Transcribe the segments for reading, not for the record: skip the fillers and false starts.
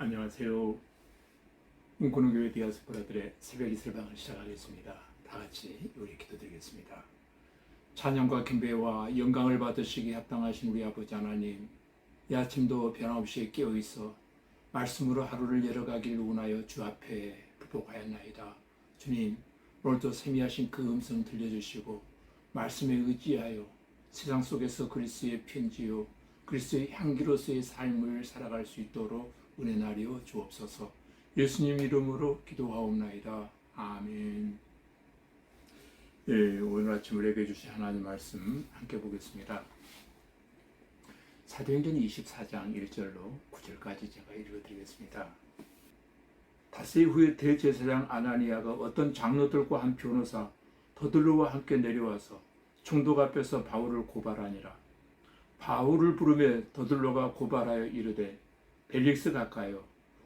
안녕하세요. 꿈꾸는교회 디아스포라들의 새벽 이슬방을 시작하겠습니다. 다 같이 우리 기도드리겠습니다. 찬양과 경배와 영광을 받으시기에 합당하신 우리 아버지 하나님, 이 아침도 변함없이 깨어있어 말씀으로 하루를 열어가길 원하여 주 앞에 불복하였나이다. 주님, 오늘도 세미하신 그 음성 들려주시고 말씀에 의지하여 세상 속에서 그리스도의 편지요 그리스도의 향기로서의 삶을 살아갈 수 있도록 은혜 나리어 주옵소서. 예수님 이름으로 기도하옵나이다. 아멘. 오늘 아침 우리에게 주신 하나님 말씀 함께 보겠습니다. 사도행전 24장 1절로 9절까지 제가 읽어드리겠습니다. 닷새 후에 대제사장 아나니아가 어떤 장로들과 한 변호사 더들로와 함께 내려와서 총독 앞에서 바울을 고발하니라. 바울을 부르매 더들로가 고발하여 이르되, 벨릭스 각하여,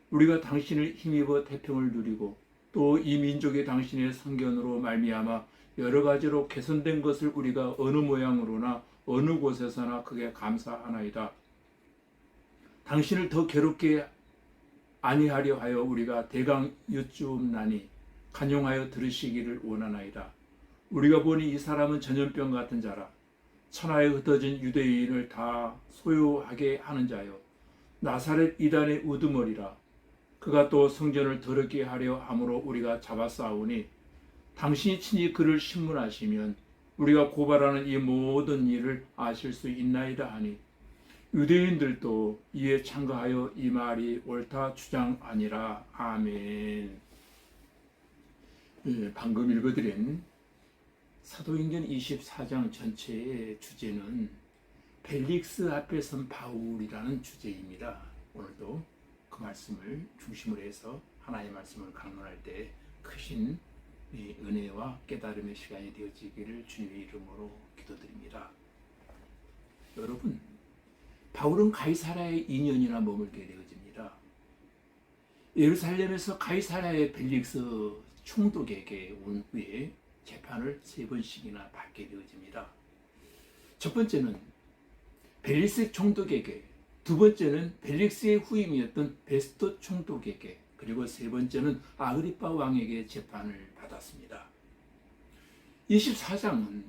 우리가 당신을 힘입어 태평을 누리고 또 이 민족이 당신의 선견으로 말미암아 여러 가지로 개선된 것을 우리가 어느 모양으로나 어느 곳에서나 크게 감사하나이다. 당신을 더 괴롭게 아니하려 하여 우리가 대강 여쭈옵나니 간용하여 들으시기를 원하나이다. 우리가 보니 이 사람은 전염병 같은 자라. 천하에 흩어진 유대인을 다 소유하게 하는 자요 나사렛 이단의 우두머리라. 그가 또 성전을 더럽게 하려 함으로 우리가 잡아싸우니 당신이 친히 그를 신문하시면 우리가 고발하는 이 모든 일을 아실 수 있나이다 하니, 유대인들도 이에 참가하여 이 말이 옳다 주장하니라. 아멘. 방금 읽어드린 사도행전 24장 전체의 주제는 벨릭스 앞에 선 바울이라는 주제입니다. 오늘도 그 말씀을 중심으로 해서 하나님의 말씀을 강론할 때 크신 은혜와 깨달음의 시간이 되어지기를 주님의 이름으로 기도드립니다. 여러분, 바울은 가이사랴에 2년이나 머물게 되어집니다. 예루살렘에서 가이사랴의 벨릭스 총독에게 온 후에 재판을 3번씩이나 받게 되어집니다. 첫 번째는 벨릭스 총독에게, 두 번째는 벨릭스의 후임이었던 베스토 총독에게, 그리고 세 번째는 아그리파 왕에게 재판을 받았습니다. 24장은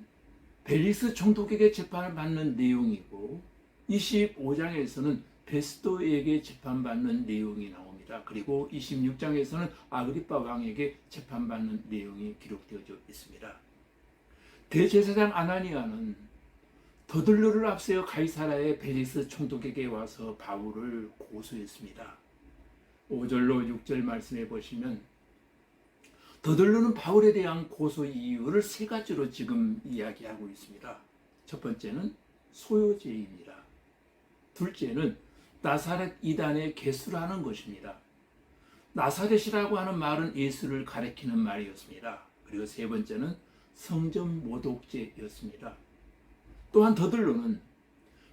벨릭스 총독에게 재판을 받는 내용이고 25장에서는 베스토에게 재판받는 내용이 나옵니다. 그리고 26장에서는 아그리파 왕에게 재판받는 내용이 기록되어져 있습니다. 대제사장 아나니아는 더들로를 앞세워 가이사랴의 벨릭스 총독에게 와서 바울을 고소했습니다. 5절로 6절 말씀해 보시면 더들로는 바울에 대한 고소 이유를 3가지로 지금 이야기하고 있습니다. 첫 번째는 소요죄입니다. 둘째는 나사렛 이단의 개수라는 것입니다. 나사렛이라고 하는 말은 예수를 가리키는 말이었습니다. 그리고 세 번째는 성전 모독죄였습니다. 또한 더들로는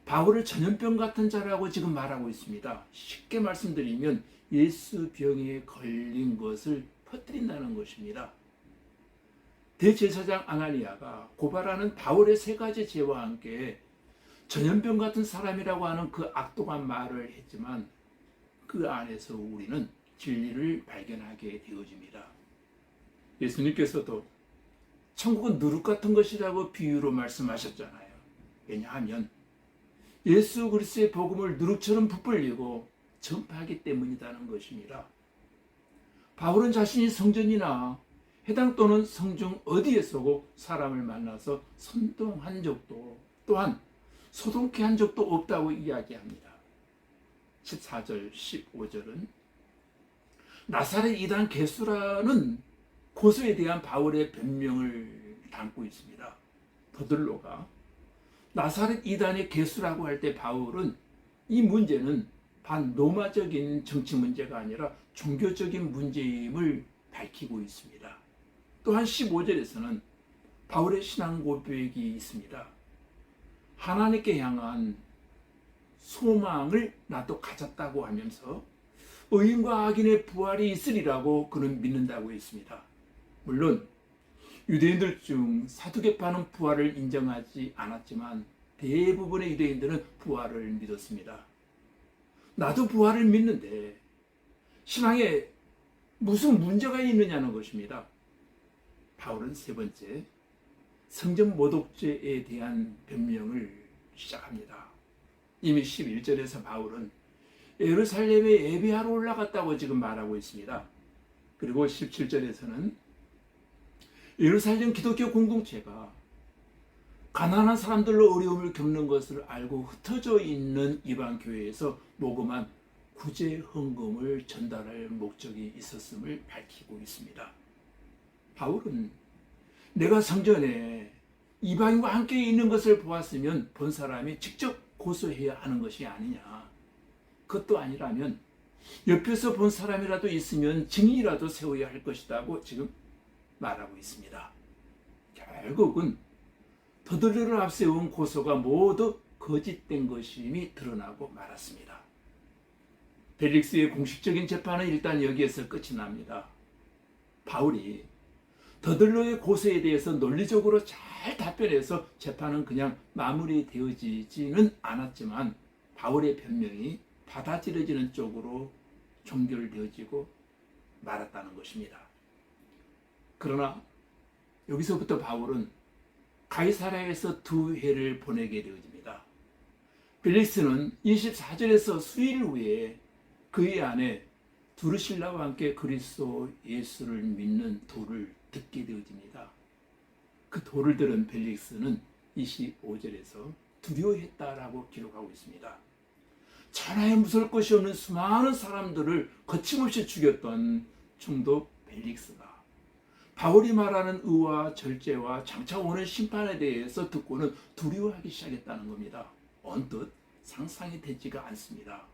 바울을 전염병 같은 자라고 지금 말하고 있습니다. 쉽게 말씀드리면 예수 병에 걸린 것을 퍼뜨린다는 것입니다. 대제사장 아나니아가 고발하는 바울의 3가지 죄와 함께 전염병 같은 사람이라고 하는 그 악독한 말을 했지만 그 안에서 우리는 진리를 발견하게 되어집니다. 예수님께서도 천국은 누룩 같은 것이라고 비유로 말씀하셨잖아요. 왜냐하면 예수 그리스도의 복음을 누룩처럼 부풀리고 전파하기 때문이라는 것입니다. 바울은 자신이 성전이나 회당 또는 성중 어디에서고 사람을 만나서 선동한 적도 또한 소동케 한 적도 없다고 이야기합니다. 14절 15절은 나사렛 이단 개수라는 고소에 대한 바울의 변명을 담고 있습니다. 더들로가 나사렛 이단의 개수라고 할 때 바울은 이 문제는 반로마적인 정치 문제가 아니라 종교적인 문제임을 밝히고 있습니다. 또한 15절에서는 바울의 신앙 고백이 있습니다. 하나님께 향한 소망을 나도 가졌다고 하면서 의인과 악인의 부활이 있으리라고 그는 믿는다고 했습니다. 물론 유대인들 중 사두개파는 부활을 인정하지 않았지만 대부분의 유대인들은 부활을 믿었습니다. 나도 부활을 믿는데 신앙에 무슨 문제가 있느냐는 것입니다. 바울은 세 번째, 성전 모독죄에 대한 변명을 시작합니다. 이미 11절에서 바울은 예루살렘에 예배하러 올라갔다고 지금 말하고 있습니다. 그리고 17절에서는 예루살렘 기독교 공동체가 가난한 사람들로 어려움을 겪는 것을 알고 흩어져 있는 이방 교회에서 모금한 구제 헌금을 전달할 목적이 있었음을 밝히고 있습니다. 바울은 내가 성전에 이방인과 함께 있는 것을 보았으면 본 사람이 직접 고소해야 하는 것이 아니냐. 그것도 아니라면 옆에서 본 사람이라도 있으면 증인이라도 세워야 할 것이라고 지금 말하고 있습니다. 결국은 더들레를 앞세운 고소가 모두 거짓된 것임이 드러나고 말았습니다. 벨릭스의 공식적인 재판은 일단 여기에서 끝이 납니다. 바울이 더들로의 고소에 대해서 논리적으로 잘 답변해서 재판은 그냥 마무리되어지지는 않았지만 바울의 변명이 받아들여지는 쪽으로 종결되어지고 말았다는 것입니다. 그러나 여기서부터 바울은 가이사랴에서 2회를 보내게 되어집니다. 벨릭스는 24절에서 수일 후에 그의 아내 두르실라와 함께 그리스도 예수를 믿는 도를 듣게 되어집니다. 그 도를 들은 벨릭스는 25절에서 두려워했다라고 기록하고 있습니다. 천하에 무서울 것이 없는 수많은 사람들을 거침없이 죽였던 총독 벨릭스가 바울이 말하는 의와 절제와 장차 오는 심판에 대해서 듣고는 두려워하기 시작했다는 겁니다. 언뜻 상상이 되지가 않습니다.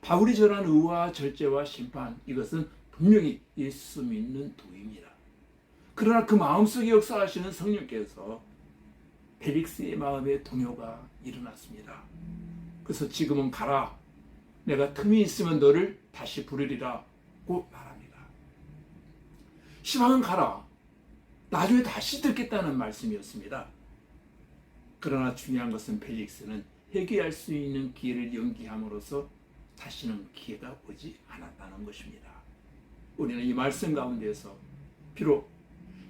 바울이 전한 의와 절제와 심판, 이것은 분명히 예수 믿는 도입니다. 그러나 그 마음속에 역사하시는 성령께서 벨릭스의 마음에 동요가 일어났습니다. 그래서 지금은 가라. 내가 틈이 있으면 너를 다시 부르리라고 말합니다. 시방은 가라. 나중에 다시 듣겠다는 말씀이었습니다. 그러나 중요한 것은 벨릭스는 회개할 수 있는 기회를 연기함으로써 다시는 기회가 오지 않았다는 것입니다. 우리는 이 말씀 가운데서 비록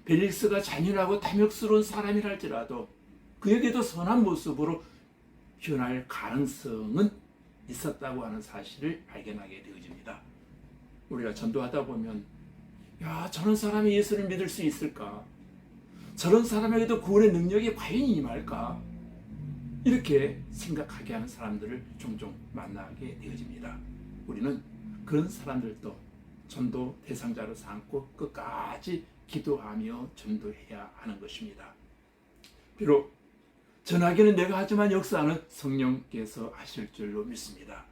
벨릭스가 잔인하고 탐욕스러운 사람이랄지라도 그에게도 선한 모습으로 변할 가능성은 있었다고 하는 사실을 발견하게 되어집니다. 우리가 전도하다 보면 저런 사람이 예수를 믿을 수 있을까? 저런 사람에게도 구원의 능력이 과연 임할까? 이렇게 생각하게 하는 사람들을 종종 만나게 되어집니다. 우리는 그런 사람들도 전도 대상자로 삼고 끝까지 기도하며 전도해야 하는 것입니다. 비록 전하기는 내가 하지만 역사는 성령께서 하실 줄로 믿습니다.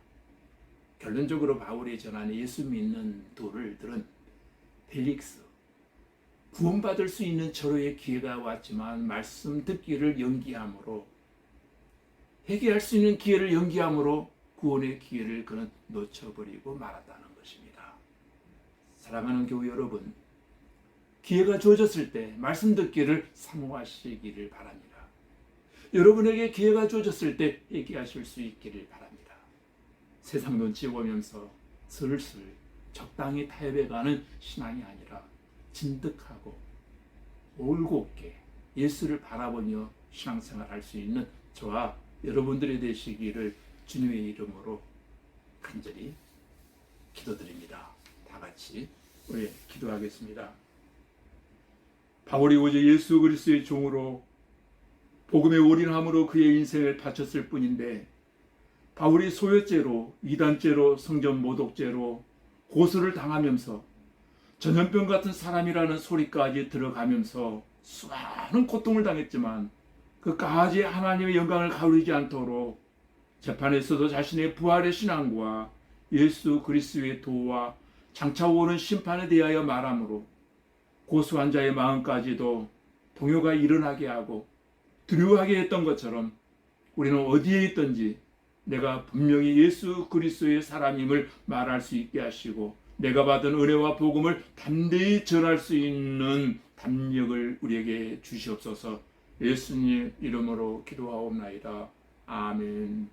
결론적으로 바울이 전하는 예수 믿는 도를 들은 벨릭스, 구원받을 수 있는 절호의 기회가 왔지만 말씀 듣기를 연기함으로, 회개할 수 있는 기회를 연기함으로 구원의 기회를 그는 놓쳐버리고 말았다는 것입니다. 사랑하는 교우 여러분, 기회가 주어졌을 때 말씀 듣기를 사모하시기를 바랍니다. 여러분에게 기회가 주어졌을 때 회개하실 수 있기를 바랍니다. 세상 눈치 보면서 슬슬 적당히 타협해가는 신앙이 아니라 진득하고 올곧게 예수를 바라보며 신앙생활할 수 있는 저와 여러분들이 되시기를 주님의 이름으로 간절히 기도드립니다. 다 같이 우리 기도하겠습니다. 바울이 오직 예수 그리스도의 종으로 복음에 올인함으로 그의 인생을 바쳤을 뿐인데, 바울이 소유죄로, 이단죄로, 성전 모독죄로 고소를 당하면서 전염병 같은 사람이라는 소리까지 들어가면서 수많은 고통을 당했지만 그까지 하나님의 영광을 가리지 않도록 재판에서도 자신의 부활의 신앙과 예수 그리스도의 도와 장차 오는 심판에 대하여 말함으로 고소한 자의 마음까지도 동요가 일어나게 하고 두려워하게 했던 것처럼 우리는 어디에 있든지 내가 분명히 예수 그리스도의 사람임을 말할 수 있게 하시고 내가 받은 은혜와 복음을 담대히 전할 수 있는 담력을 우리에게 주시옵소서. 예수님 이름으로 기도하옵나이다. 아멘.